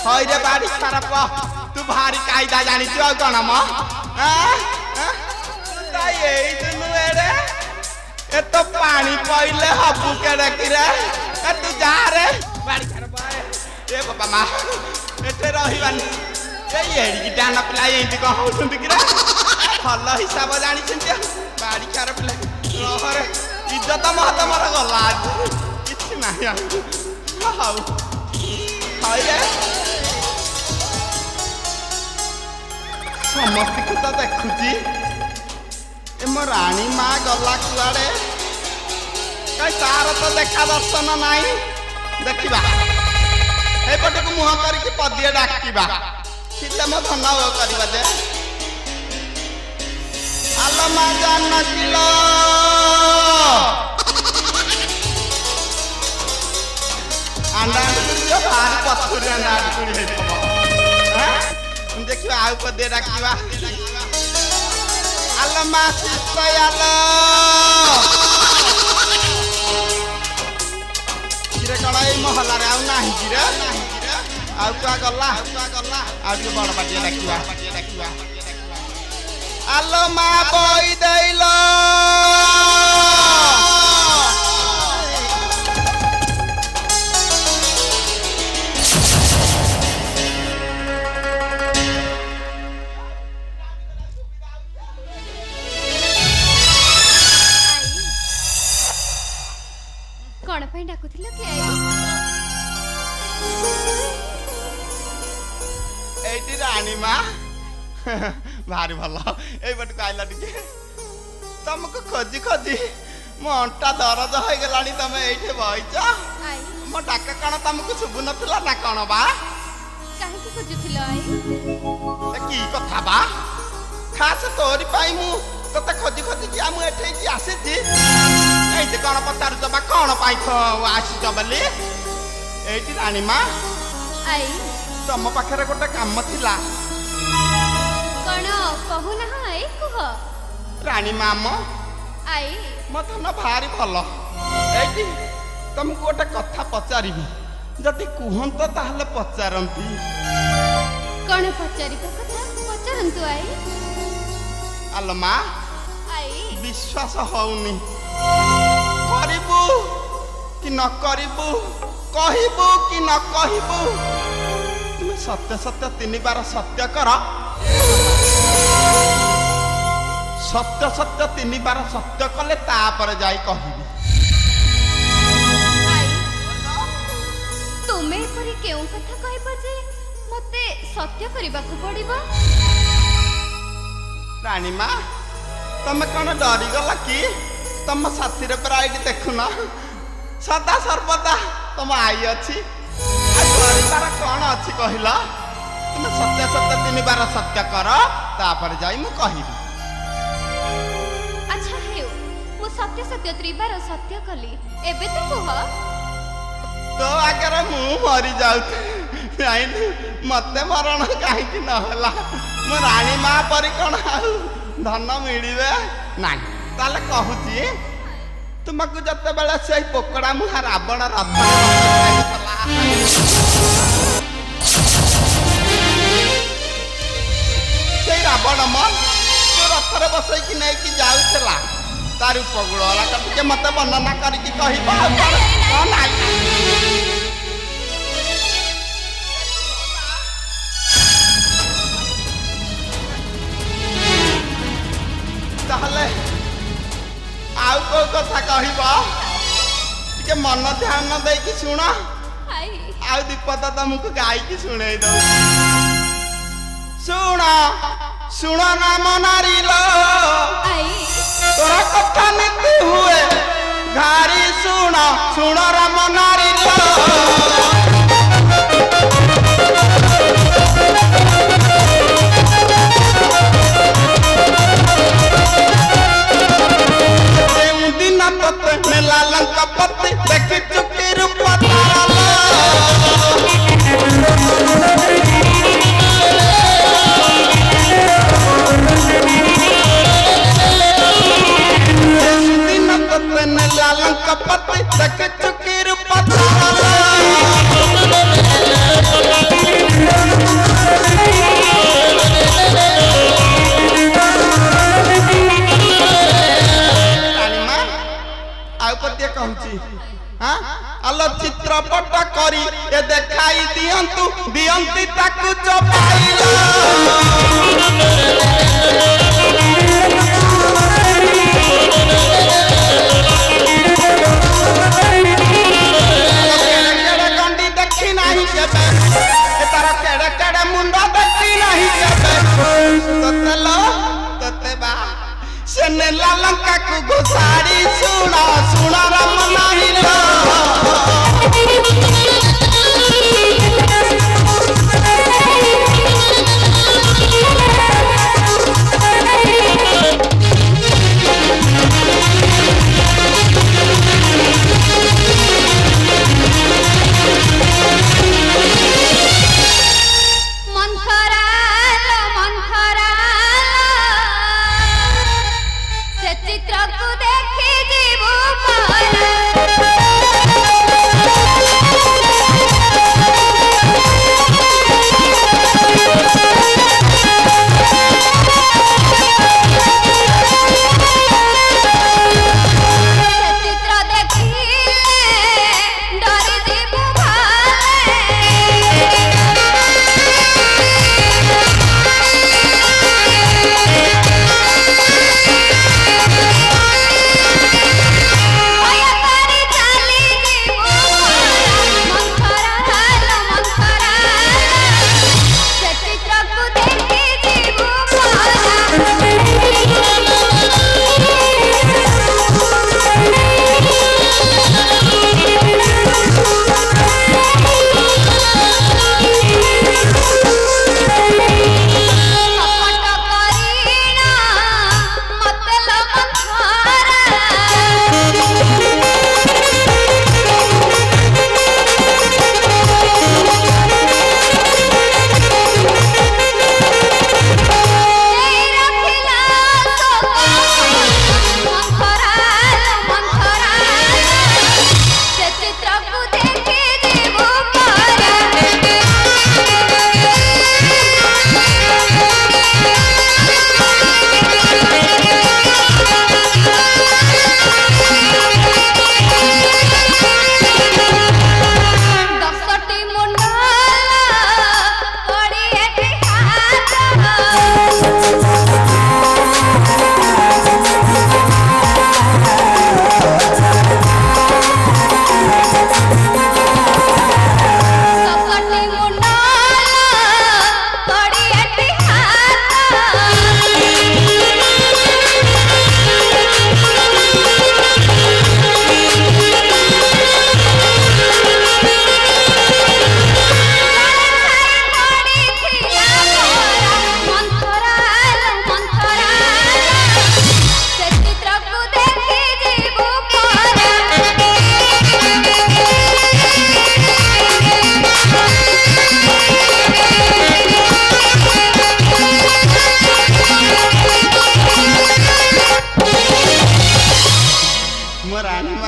हई रे बाड़ी खराब तू भारी कायदा जानी छ कण म ताई एई दुनु एरे ए तो पानी पइले हबु के रखिरे ए तू जा रे बाड़ी खराब ए बाबा मा एते रहिबानी ए एड़ी डाना पिला एंती को होउछन दिकरा हल्ला हिसाब जानी छन्ती बाड़ी खराब पिला रहरे इज्जत महत मर गला किछि नाही हाउ हाय रे समस्त को तो देखुची ए मो रानी माँ गला कुआड़े कई तार तो देखा दर्शन नाई देखिबा ए पटे को मुह करके पदिए डाकिबा किले मो धन करबा दे आलो मा जान किलो अंडा जो भार पथुरी अंडा कुड़ी हे देखिबा आउ पदिए डाकिबा आलो मा सिस्तायालो किरे कड़ाई महला रे आउ नाही किरे आउ का गल्ला आउ के बड़ बाटिया डाकिबा आलो मा बई देइलो कौन पे डाकुथिलो के एटी रानी माँ भारी भल ए बट आइला टिके तुमको खोजी खोजी मो अंटा दरज हो गलानी तमे एठे बइच आई मो डाका कण तुमको सुबु नथिला ना कण बा काहे के खोजुथिलो आई ए की कथा बा खास तोरी पाई मु तते खोजी खोजी कि आमु एठे की आसीची एते कण पतार जबा कण पाई खो आसी जबली एटी रानी माँ आई तम पाखरे गोटे काम थिला कण कहू ना आई कुह रानी माम आई मत न भारी भल एटी तुमको गोटे कथा पचारिबी जदि कुहंत ताहले पचारंती कण पचारिबा कथा पचारंतु आई आलो मा आई विश्वास होउनी करिबू कि न करिबू कहिबू कि न कहिबू तुम सत्य सत्य 3 बार सत्य कर सत्य सत्य 3 बार सत्य कले तापर जाई कहिबी आई तुमे परी केउ कथा कहबा जे मते सत्य करबा को पड़िबो रानी माँ तमे कौन डरी गला कि तुम साथी रे प्राइड देखुना सदा सर्वदा तुम आई अच्छी तार कौन अच्छी कहला तुम सत्य सत्य 3 बार सत्य कर तापर जाई मु कहिबी अच्छा हेउ मु सत्य सत्य 3 बार सत्य कली एबे तो कुह तो आगे मु मरी जाऊ मते मरण कहीं न होला मो रानी माँ परी कौन धन मिलवे ना ताले कहूची तुमको जते बेले से पोकड़ा मुहा रावण रथ से रावण मन तो रथरे बसई कि नहीं कि जाउथला तार उपगुड़ा के मते वर्णना करके कहबा नहीं ताहले आउ को कथा कहबा के मन ध्यान दे कि सुन आई आउ दीपद तुमको गाई की सुने दो सुन सुन नाम नारी लो आई तोरा कथा नीति हुए घारी सुन सुन राम नारी लो लंकापति देख चुकी रूप लंकापति देख चुकी रूप दिए कहूची हां आलो चित्रपट करी ए देखाई दियंतु दियंती ताकू चपाइलो केड़े गंडी देखी नहीं केबे ए तारा केड़े केड़े मुंडा देखी नहीं केबे ततेलो तते बा सेने लालंका को घुसाड़ी सुना सुना राम नहीं लो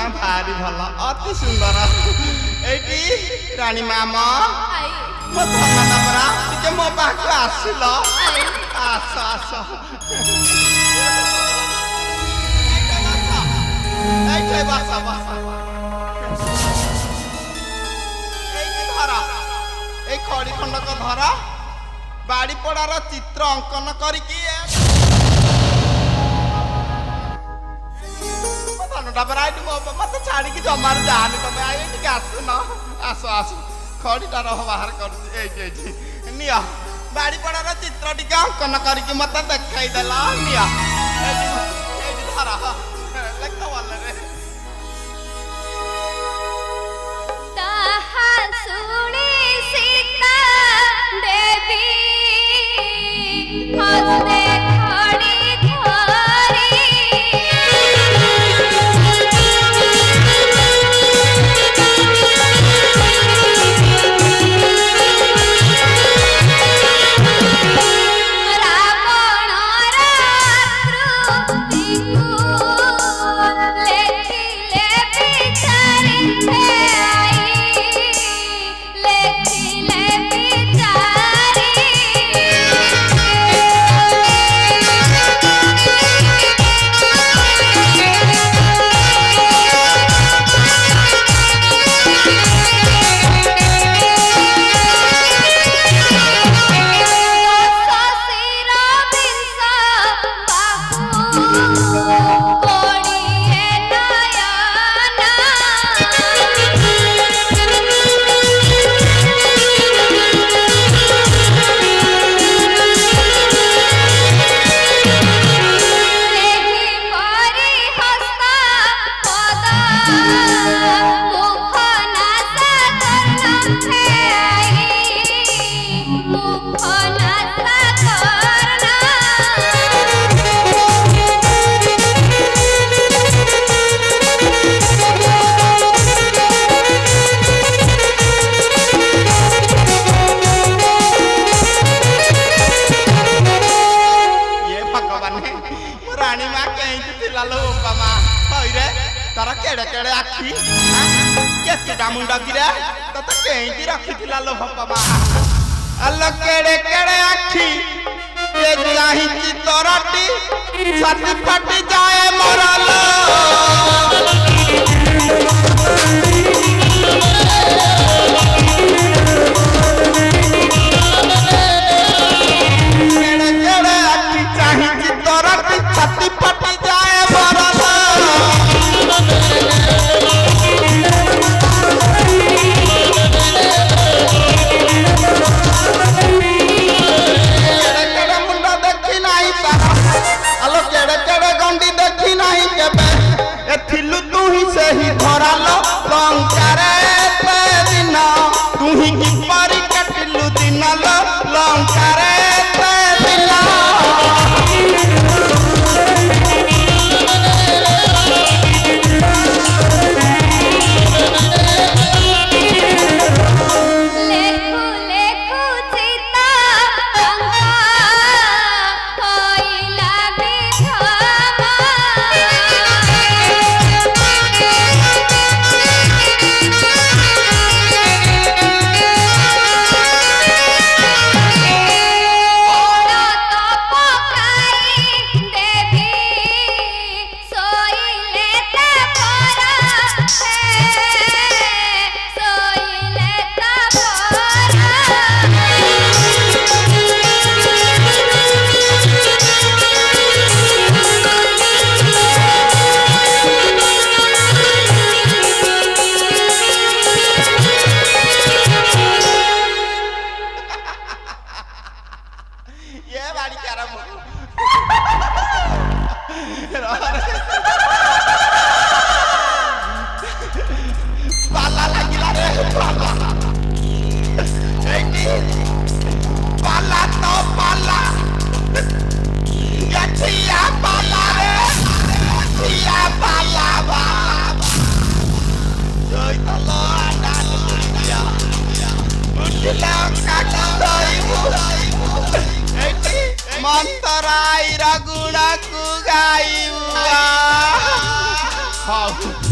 अति सुंदर एटी रानी मामा मो धन्ना परा के मो पाखु आसिल आस आस एटे बस बस एटी धरा ए खड़ी खंड को धरा बाड़ी पड़ार चित्र अंकन करिकी मत छाड़ी की जमार जाने तुम आई आसु न आस आस खड़ीटा रह बाहर कर निया बाड़ी पड़ार चित्र टी अंकन करके मत देखाई देला निया धरा लेख वाले सीता देवी हंसते खड़ी let मुख नासा करना है मुख नासा करना रानी माँ कहीं थिला लो बामा होई रे तारा केड़े केड़े आखी केते डामुंडा गिरे त कहीं रखी थिला लो बामा अल्लाह केड़े केड़े आखी ये चाही की तोराटी छाती फट जाए मोरालो छाती फट जाए बरला केड़े मुंडा देखी नहीं तारा आलो केड़े केड़े गंडी देखी नहीं केबे ए थिलु तू ही से ही धरालो लंकारे ते दिन तू ही की परी कटिलु दिन लो लंकारे ते दिन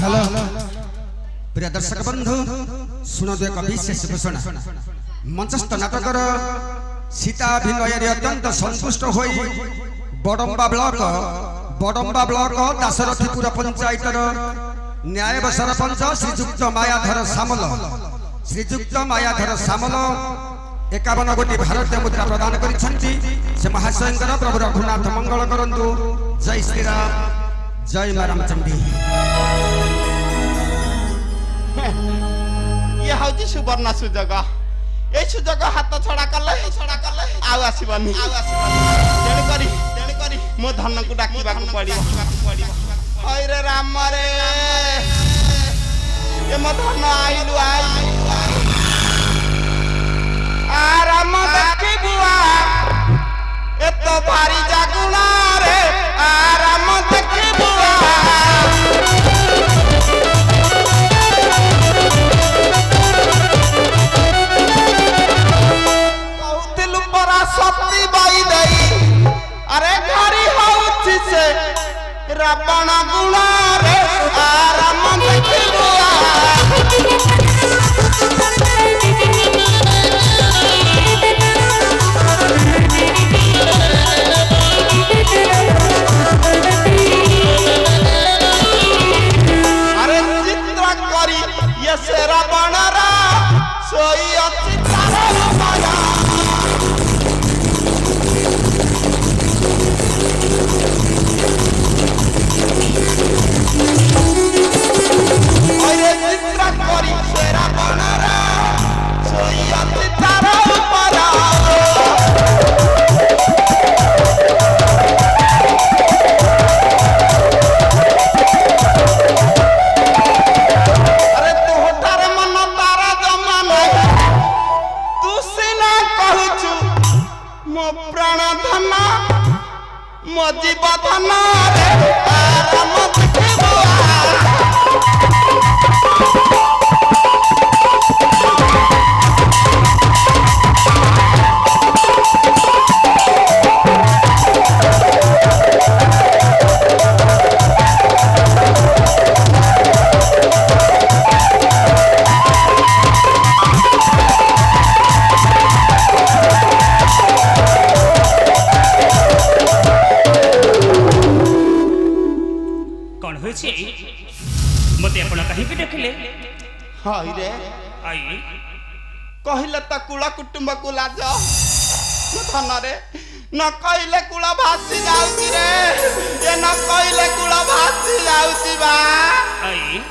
हेलो प्रिय दर्शक बंधु शुणु एक विशेष घोषणा मंचस्थ नाटकर सीता अभिनय अत्यंत संतुष्ट हो बड़म्बा ब्लॉक दाशरथीपुर पंचायतर न्याय सरपंच श्रीजुक्त मायाधर सामल 51 गोटी भारतीय मुद्रा प्रदान कर महाशय प्रभु रघुनाथ मंगल करंतु। जय श्री राम, जय मां रामचंडी। ये हौजी सुवर्ण सुजग ए सुजग हाथ छड़ा कले आउ आसीबनी तेण करी मो धन को डाकिबा को पड़ी ओइ रे राम रे ए मो धन आइलु आराम देखी बुआ ए तो भारी जागुना रे आराम देखी बुआ सती बाई दई अरे घरी होउछि से रावण गुणा रे आराम देखिबुआ अरे चित्र करी ये से रावण रा सोई अछि तारा माया रखिले हाय रे आई कहले तो कुला कुटुंब को लाज धन रे न कहले कुला भासी जाउची रे ये न कहले कुला भासी जाउची बा आई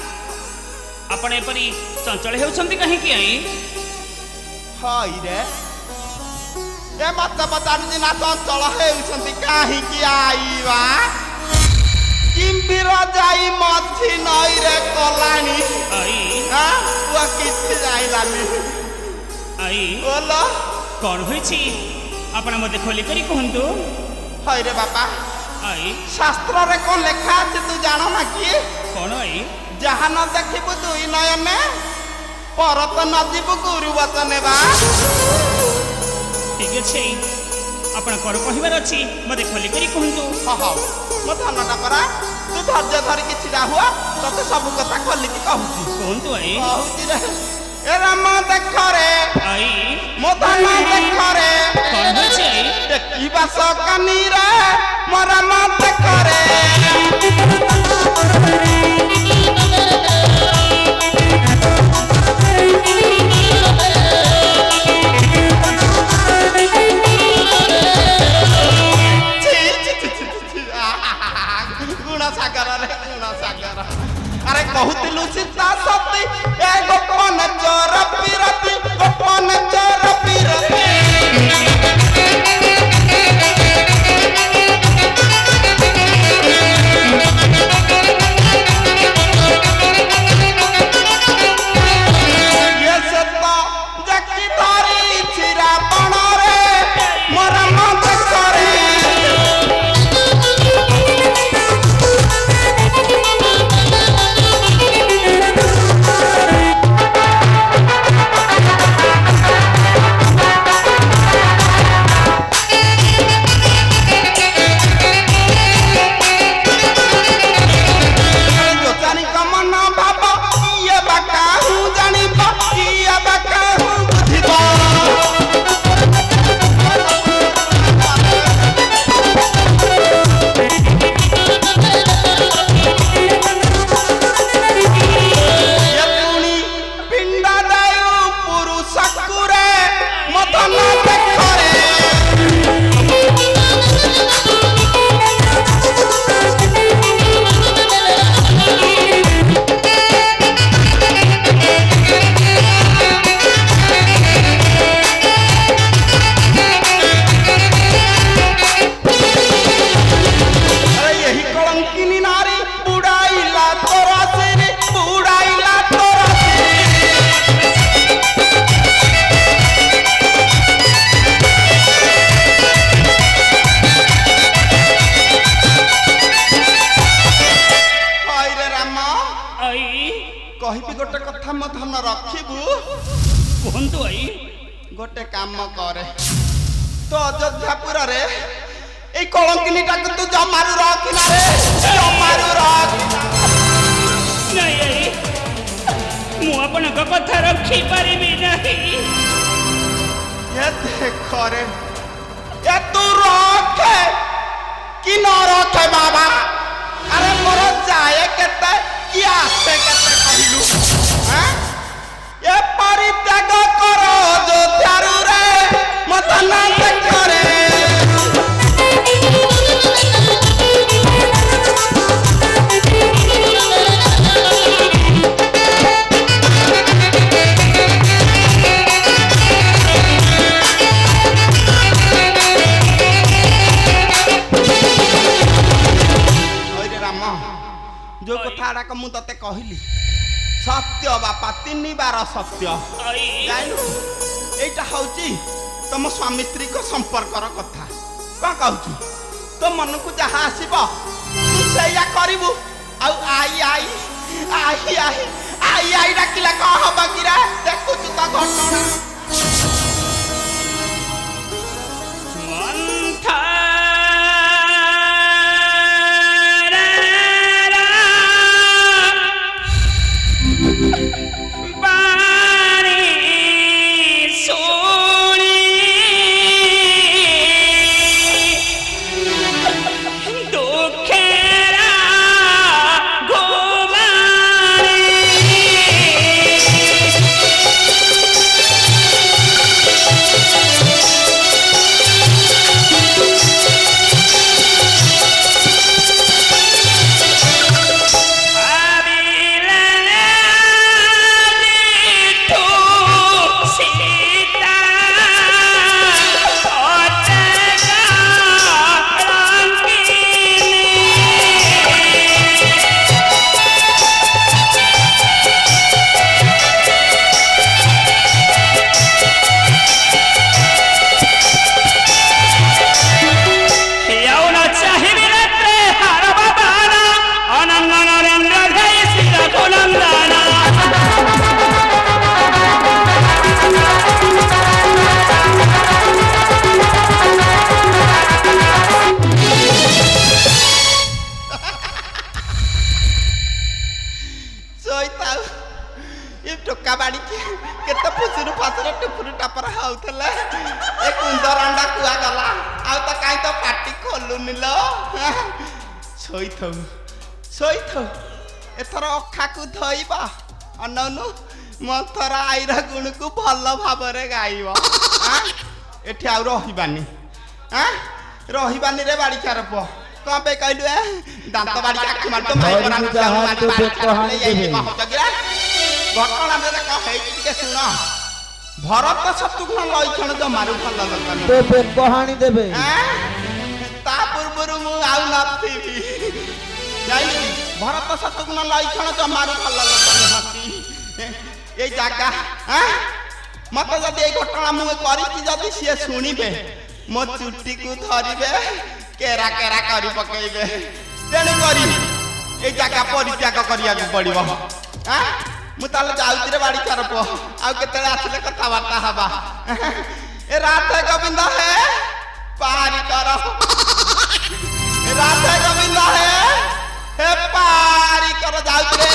आपण एपरी चंचल हेउछंती कहीं की आई हाय रे ए मत बतानु दिना चंचल हेउछंती काहे की आई बा किंबिर जाई मछि नई रे कलानी आई हां वो किछि जाइलानी आई बोलो कौन होइछि आपण मते खोली करी कहंतु हाय रे बापा आई शास्त्र रे कोन लेखा अछि तू जानो ना कि कौन आई जहाँ न देखिबु दुई नयने परत न जीवु गुरु वचने बा ठीक अछि आपण कर कहिबार अछि मते खोली करी कहंतु हो मो धनटा परा तू धैर्य धरि कि छिड़ा हुआ तते सब कथा खोली कि कहूची कहंतु आई कहूची रे ए राम देख रे आई मो धन देख रे कौन होइछि आई देखिबा सकानी रे मो राम देख रे अरे कहूतिलु सीता सती ए गोपन चोर पिरती गोपन चोर पिरती ये सता जकी धारी छिरा बणरे मोरा मत करे गोटे काम करे तो अयोध्यापुर रे ए कलंकिनी टाक तू जमारू रख ना रे जमारू रख नहीं मु अपन कथा रखी परिबी नहीं ये देख रे ये तू रख कि न रख बाबा अरे मोर जाए केते कि आसे केते कहिलु हैं ये परित्याग करो जो त्यारु रे मत ना करे जो कथा को मु तते कहली सत्य बापा तीन बार सत्य जाइलु एटा होची तुम स्वामी स्त्री को संपर्कर कथा कौन कहू तो मन को जहाँ आसब तू से करू आई आई आई आई आई आई डाकिला कौन हम कि देखु तो घटना ଟୋକା ବାଡ଼ିକି କେତେ ପୁଚୁରୁ ପାଚରେ ଟୁପୁରୁ ଟାପରା ହଉଥିଲେ ଏ କୁନ୍ଦରଣ୍ଡା କୁଆ ଗଲା ଆଉ ତ କାଇଁ ତ ପାଟି ଖୋଲୁନି ଲୋ ଶୋଇଥାଉ ଏଥର ଅଖାକୁ ଧୋଇବା ଅନଉନୁ ମନ୍ଥର ଆଇର ଗୁଣକୁ ଭଲ ଭାବରେ ଗାଇବ ଏଠି ଆଉ ରହିବାନି ରେ ବାଡ଼ିକାର ପୁଅ କଣ ପାଇଁ କହିଲୁ ଦାନ୍ତ ବାଡ଼ିକି ଆଖି ମାରି ତ ମାଇ ପରା ଘଟଣା କଣ ହେଇଛି ଟିକେ ଶୁଣ ଭରତ ଶତ୍ରୁଘ୍ନ ଲଇକ୍ଷଣ ଜମାରୁ ଭଲ କହାଣୀ ଦେବେ ତା ପୂର୍ବରୁ ମୁଁ ଆଉ ନଥିବି ଜାଣିଲି ଭରତ ଶତ୍ରୁଘ୍ନ ଲଇକ୍ଷଣ ଜମାରୁ ଭଲ ନୁହନ୍ତି এই জায়গা মতো যদি এই ঘটনা মু করিছি যদি সিয়ে শুনিবে মো চুটিকু ধরিবে কেরা কেরা করি পকাইবে তেণু করি এই জায়গা পরিত্যাগ করিয়াকু পড়িব মু তাহলে যাউছি রে বাড়ি চার পুଅ ଆଉ କେତେବେଳେ ଆସିଲେ କଥାବାର୍ତ୍ତା ହବା ଏ ରାଧେ ଗୋବିନ୍ଦ ହେ ପାରି କର ରାଧେ ଗୋବିନ୍ଦ ହେ ପାରି କର ଯାଉଛୁ ରେ